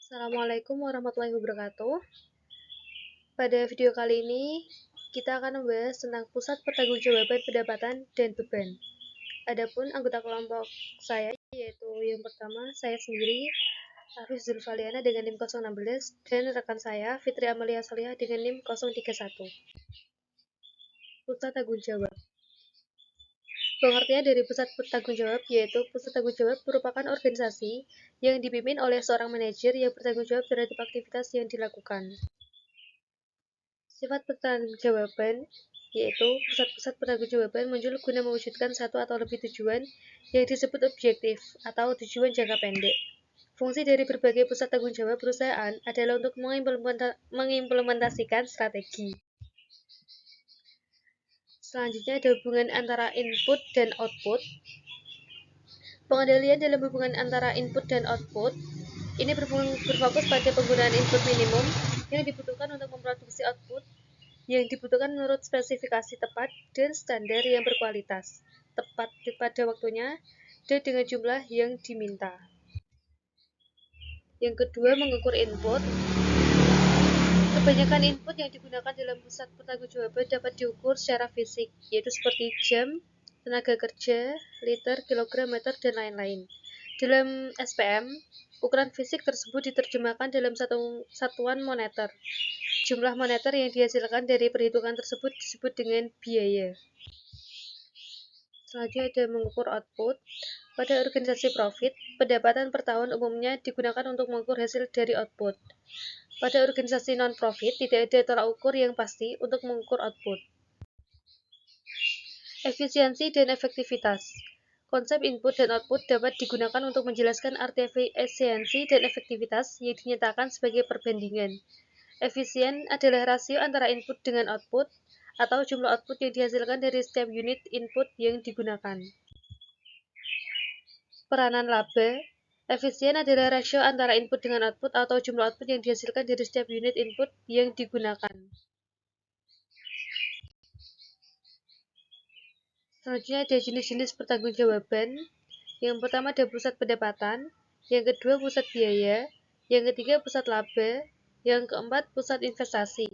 Assalamualaikum warahmatullahi wabarakatuh. Pada video kali ini, kita akan membahas tentang pusat pertanggungjawaban pendapatan dan beban. Adapun anggota kelompok saya, yaitu yang pertama, saya sendiri, Arif Zulfaliana dengan NIM 016, dan rekan saya, Fitri Amalia Salihah dengan NIM 031. Pusat tanggung jawab. Pengertian dari pusat tanggung jawab yaitu pusat tanggung jawab merupakan organisasi yang dipimpin oleh seorang manajer yang bertanggung jawab terhadap aktivitas yang dilakukan. Sifat pertanggungjawaban yaitu pusat-pusat pertanggungjawaban muncul guna mewujudkan satu atau lebih tujuan yang disebut objektif atau tujuan jangka pendek. Fungsi dari berbagai pusat tanggung jawab perusahaan adalah untuk mengimplementasikan strategi. Selanjutnya ada hubungan antara input dan output. Pengendalian dalam hubungan antara input dan output ini berfokus pada penggunaan input minimum yang dibutuhkan untuk memproduksi output yang dibutuhkan menurut spesifikasi tepat dan standar yang berkualitas, tepat pada waktunya, dan dengan jumlah yang diminta. Yang kedua, mengukur input. Kebanyakan input yang digunakan dalam pusat pertanggungjawaban dapat diukur secara fisik, yaitu seperti jam, tenaga kerja, liter, kilogram, meter, dan lain-lain. Dalam SPM, ukuran fisik tersebut diterjemahkan dalam satuan moneter. Jumlah moneter yang dihasilkan dari perhitungan tersebut disebut dengan biaya. Selanjutnya ada mengukur output. Pada organisasi profit, pendapatan per tahun umumnya digunakan untuk mengukur hasil dari output. Pada organisasi non-profit, tidak ada tolak ukur yang pasti untuk mengukur output. Efisiensi dan efektivitas. Konsep input dan output dapat digunakan untuk menjelaskan arti efisiensi dan efektivitas yang dinyatakan sebagai perbandingan. Efisien adalah rasio antara input dengan output, atau jumlah output yang dihasilkan dari setiap unit input yang digunakan. Peranan laba. Efisien adalah rasio antara input dengan output atau jumlah output yang dihasilkan dari setiap unit input yang digunakan. Selanjutnya ada jenis-jenis pertanggungjawaban. Yang pertama ada pusat pendapatan, yang kedua pusat biaya, yang ketiga pusat laba, yang keempat pusat investasi.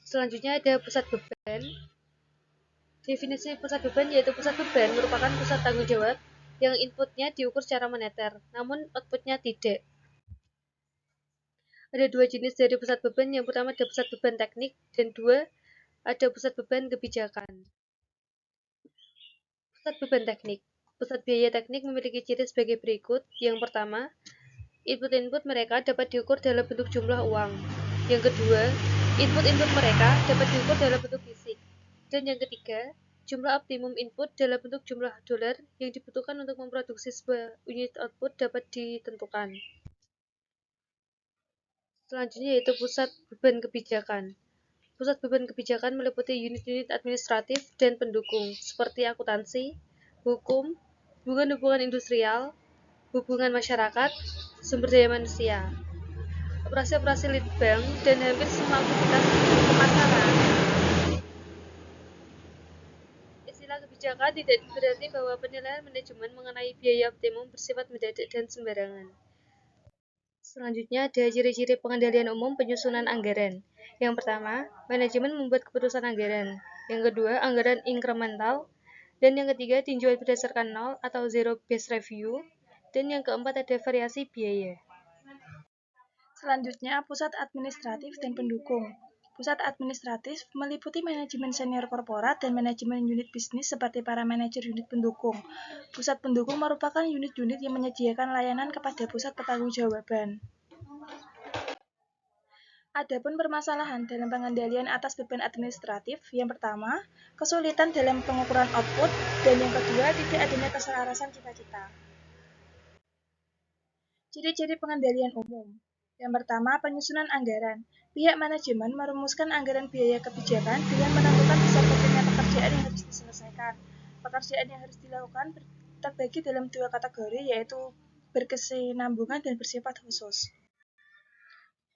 Selanjutnya ada pusat beban. Definisi pusat beban yaitu pusat beban merupakan pusat tanggung jawab yang inputnya diukur secara moneter, namun outputnya tidak. Ada dua jenis dari pusat beban, yang pertama ada pusat beban teknik, dan dua ada pusat beban kebijakan. Pusat beban teknik. Pusat biaya teknik memiliki ciri sebagai berikut. Yang pertama, input-input mereka dapat diukur dalam bentuk jumlah uang. Yang kedua, input-input mereka dapat diukur dalam bentuk fisik. Dan yang ketiga, jumlah optimum input dalam bentuk jumlah dolar yang dibutuhkan untuk memproduksi sebuah unit output dapat ditentukan. Selanjutnya yaitu pusat beban kebijakan. Pusat beban kebijakan meliputi unit-unit administratif dan pendukung, seperti akuntansi, hukum, hubungan industrial, hubungan masyarakat, sumber daya manusia, operasi-operasi lead bank, dan hampir semua aktivitas pemasaran. Istilah kebijakan tidak berarti bahwa penilaian manajemen mengenai biaya optimum bersifat mendadak dan sembarangan. Selanjutnya ada ciri-ciri pengendalian umum penyusunan anggaran. Yang pertama, manajemen membuat keputusan anggaran. Yang kedua, anggaran inkremental. Dan yang ketiga, tinjauan berdasarkan nol atau zero based review. Dan yang keempat ada variasi biaya. Selanjutnya, pusat administratif dan pendukung. Pusat administratif meliputi manajemen senior korporat dan manajemen unit bisnis seperti para manajer unit pendukung. Pusat pendukung merupakan unit-unit yang menyediakan layanan kepada pusat pertanggungjawaban. Adapun permasalahan dalam pengendalian atas beban administratif, yang pertama, kesulitan dalam pengukuran output, dan yang kedua, tidak adanya keselarasan cita-cita. Ciri-ciri pengendalian umum. Yang pertama, penyusunan anggaran. Pihak manajemen merumuskan anggaran biaya kebijakan dengan menentukan besar-besarnya pekerjaan yang harus diselesaikan. Pekerjaan yang harus dilakukan terbagi dalam dua kategori, yaitu berkesinambungan dan bersifat khusus.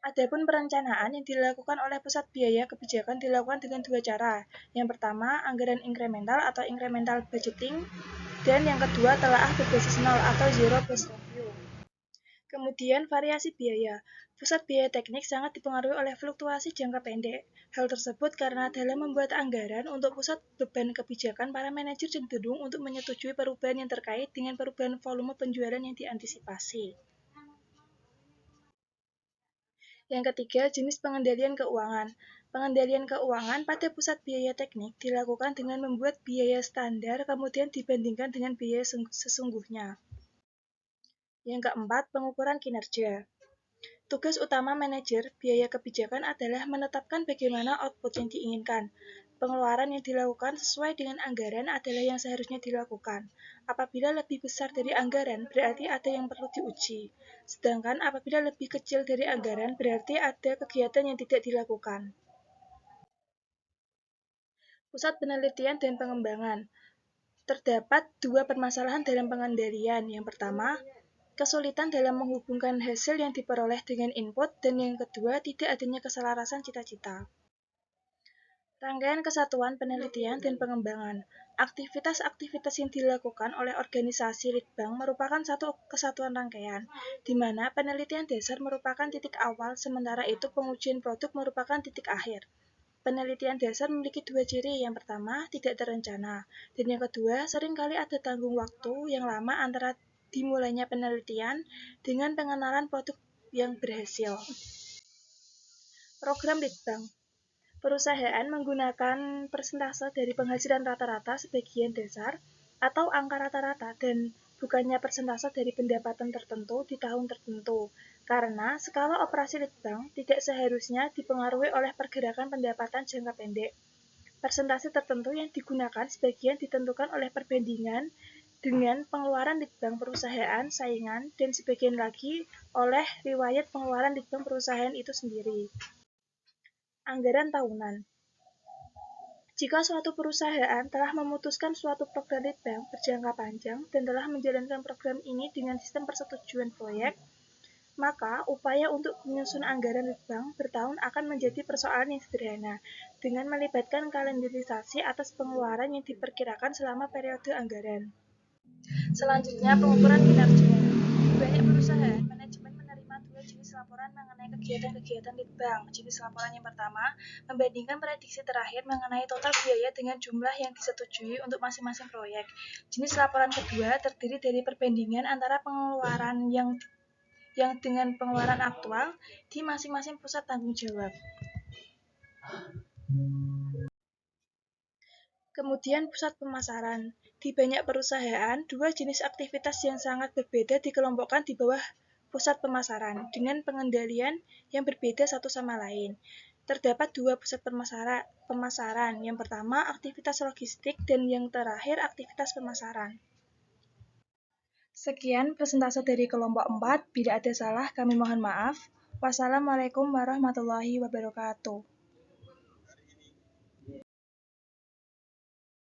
Adapun perencanaan yang dilakukan oleh pusat biaya kebijakan dilakukan dengan dua cara. Yang pertama, anggaran inkremental atau incremental budgeting, dan yang kedua, telaah berbasis nol atau zero based review. Kemudian variasi biaya. Pusat biaya teknik sangat dipengaruhi oleh fluktuasi jangka pendek. Hal tersebut karena dalam membuat anggaran untuk pusat beban kebijakan, para manajer cenderung untuk menyetujui perubahan yang terkait dengan perubahan volume penjualan yang diantisipasi. Yang ketiga, jenis pengendalian keuangan. Pengendalian keuangan pada pusat biaya teknik dilakukan dengan membuat biaya standar kemudian dibandingkan dengan biaya sesungguhnya. Yang keempat, pengukuran kinerja. Tugas utama manajer biaya kebijakan adalah menetapkan bagaimana output yang diinginkan. Pengeluaran yang dilakukan sesuai dengan anggaran adalah yang seharusnya dilakukan. Apabila lebih besar dari anggaran, berarti ada yang perlu diuji. Sedangkan apabila lebih kecil dari anggaran, berarti ada kegiatan yang tidak dilakukan. Pusat penelitian dan pengembangan. Terdapat dua permasalahan dalam pengendalian. Yang pertama, kesulitan dalam menghubungkan hasil yang diperoleh dengan input, dan yang kedua, tidak adanya keselarasan cita-cita. Rangkaian kesatuan penelitian dan pengembangan. Aktivitas-aktivitas yang dilakukan oleh organisasi litbang merupakan satu kesatuan rangkaian, di mana penelitian dasar merupakan titik awal, sementara itu pengujian produk merupakan titik akhir. Penelitian dasar memiliki dua ciri, yang pertama, tidak terencana, dan yang kedua, seringkali ada tanggung waktu yang lama antara dimulainya penelitian dengan pengenalan produk yang berhasil. Program litbang. Perusahaan menggunakan persentase dari penghasilan rata-rata sebagian dasar atau angka rata-rata dan bukannya persentase dari pendapatan tertentu di tahun tertentu, karena skala operasi litbang tidak seharusnya dipengaruhi oleh pergerakan pendapatan jangka pendek. Persentase tertentu yang digunakan sebagian ditentukan oleh perbandingan dengan pengeluaran litbang perusahaan saingan dan sebagian lagi oleh riwayat pengeluaran litbang perusahaan itu sendiri. Anggaran tahunan. Jika suatu perusahaan telah memutuskan suatu program litbang berjangka panjang dan telah menjalankan program ini dengan sistem persetujuan proyek, maka upaya untuk menyusun anggaran litbang bertahun akan menjadi persoalan yang sederhana, dengan melibatkan kalenderisasi atas pengeluaran yang diperkirakan selama periode anggaran. Selanjutnya, pengukuran kinerja. Di banyak perusahaan, manajemen menerima dua jenis laporan mengenai kegiatan-kegiatan litbang. Jenis laporan yang pertama, membandingkan prediksi terakhir mengenai total biaya dengan jumlah yang disetujui untuk masing-masing proyek. Jenis laporan kedua terdiri dari perbandingan antara pengeluaran yang dengan pengeluaran aktual di masing-masing pusat tanggung jawab. Kemudian pusat pemasaran. Di banyak perusahaan, dua jenis aktivitas yang sangat berbeda dikelompokkan di bawah pusat pemasaran dengan pengendalian yang berbeda satu sama lain. Terdapat dua pusat pemasaran. Yang pertama, aktivitas logistik, dan yang terakhir, aktivitas pemasaran. Sekian presentase dari kelompok 4. Bila ada salah, kami mohon maaf. Wassalamualaikum warahmatullahi wabarakatuh.